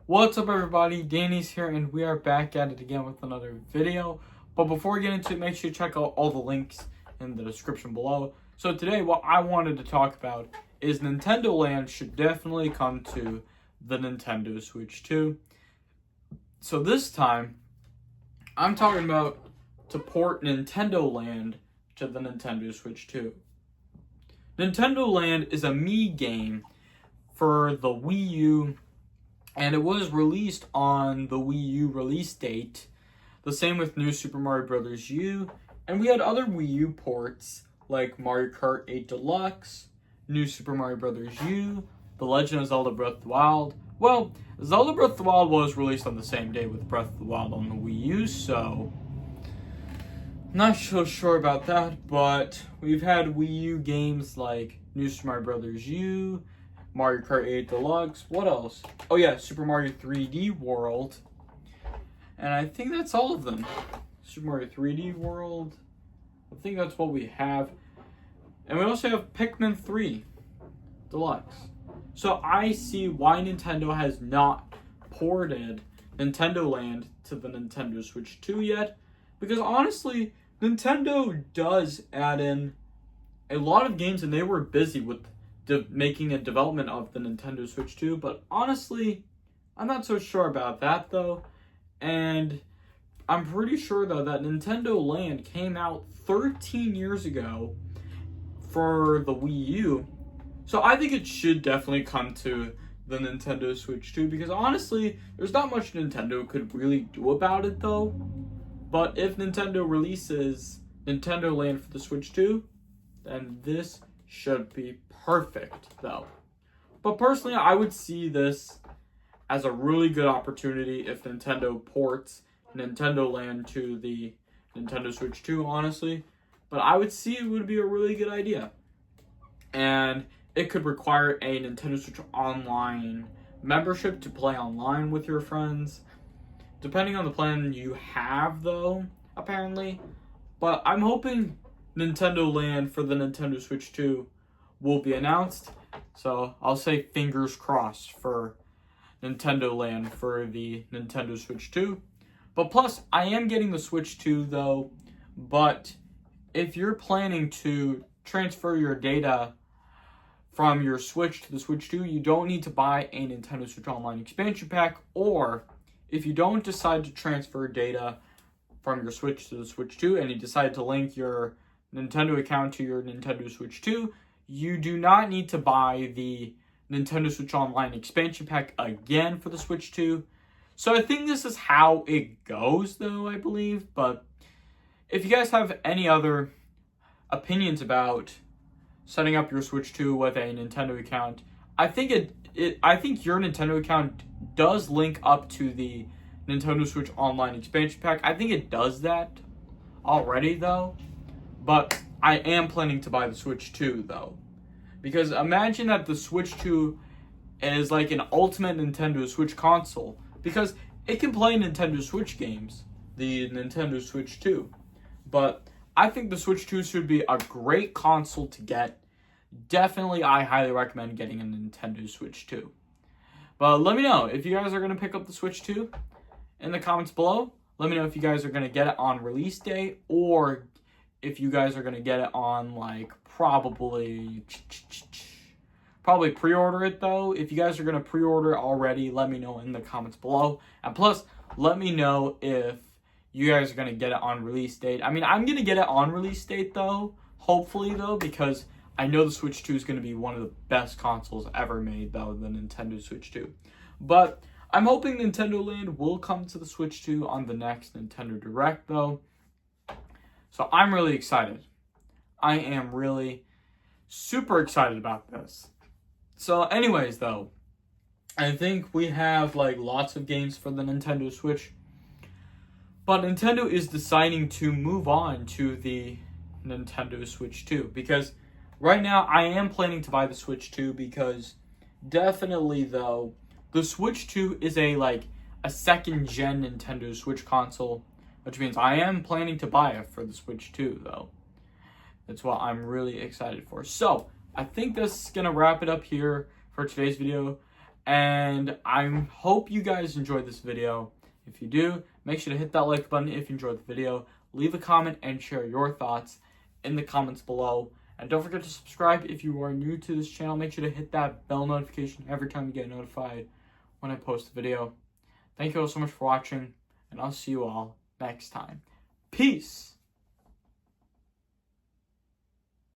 What's up, everybody? Danny's here, and we are back at it again with another video. But before we get into it, make sure you check out all the links in the description below. So today, what I wanted to talk about is Nintendo Land should definitely come to the Nintendo Switch 2. So this time, I'm talking about to port Nintendo Land to the Nintendo Switch 2. Nintendo Land is a Mii game for the Wii U, and it was released on the Wii U release date. The same with New Super Mario Bros. U. And we had other Wii U ports like Mario Kart 8 Deluxe, New Super Mario Bros. U, The Legend of Zelda Breath of the Wild. Well, Zelda Breath of the Wild was released on the same day with Breath of the Wild on the Wii U, so not so sure about that, but we've had Wii U games like New Super Mario Bros. U, Mario Kart 8 Deluxe. What else? Oh yeah, Super Mario 3D World. And I think that's all of them. Super Mario 3D World. I think that's what we have. And we also have Pikmin 3 Deluxe. So I see why Nintendo has not ported Nintendo Land to the Nintendo Switch 2 yet. Because honestly, Nintendo does add in a lot of games, and they were busy with making a development of the Nintendo Switch 2, but honestly, I'm not so sure about that though. And I'm pretty sure though that Nintendo Land came out 13 years ago for the Wii U, so I think it should definitely come to the Nintendo Switch 2, because honestly, there's not much Nintendo could really do about it though. But if Nintendo releases Nintendo Land for the Switch 2, then this should be perfect though. But personally, I would see this as a really good opportunity if Nintendo ports Nintendo Land to the Nintendo Switch 2, honestly. But I would see it would be a really good idea. And it could require a Nintendo Switch Online membership to play online with your friends, depending on the plan you have though, apparently. But I'm hoping Nintendo Land for the Nintendo Switch 2 will be announced. So I'll say fingers crossed for Nintendo Land for the Nintendo Switch 2. But plus, I am getting the Switch 2 though. But if you're planning to transfer your data from your Switch to the Switch 2, you don't need to buy a Nintendo Switch Online expansion pack. Or if you don't decide to transfer data from your Switch to the Switch 2 and you decide to link your Nintendo account to your Nintendo Switch 2, you do not need to buy the Nintendo Switch Online expansion pack again for the Switch 2. So I think this is how it goes though, I believe. But if you guys have any other opinions about setting up your Switch 2 with a Nintendo account, I think I think your Nintendo account does link up to the Nintendo Switch Online expansion pack. I think it does that already though. But I am planning to buy the Switch 2 though. Because imagine that the Switch 2 is like an ultimate Nintendo Switch console. Because it can play Nintendo Switch games, the Nintendo Switch 2. But I think the Switch 2 should be a great console to get. Definitely, I highly recommend getting a Nintendo Switch 2. But let me know if you guys are going to pick up the Switch 2 in the comments below. Let me know if you guys are going to get it on release day, or if you guys are going to get it on like probably pre-order it though. If you guys are going to pre-order already, let me know in the comments below. And plus, let me know if you guys are going to get it on release date. I mean, I'm going to get it on release date though, hopefully though, because I know the Switch 2 is going to be one of the best consoles ever made though, the Nintendo Switch 2. But I'm hoping Nintendo Land will come to the Switch 2 on the next Nintendo Direct though. So I'm really excited. I am really super excited about this. So anyways though, I think we have like lots of games for the Nintendo Switch. But Nintendo is deciding to move on to the Nintendo Switch 2. Because right now I am planning to buy the Switch 2, because definitely though, the Switch 2 is a second gen Nintendo Switch console. Which means I am planning to buy it for the Switch 2 though. That's what I'm really excited for. So, I think this is going to wrap it up here for today's video. And I hope you guys enjoyed this video. If you do, make sure to hit that like button if you enjoyed the video. Leave a comment and share your thoughts in the comments below. And don't forget to subscribe if you are new to this channel. Make sure to hit that bell notification every time you get notified when I post a video. Thank you all so much for watching, and I'll see you all next time. Peace!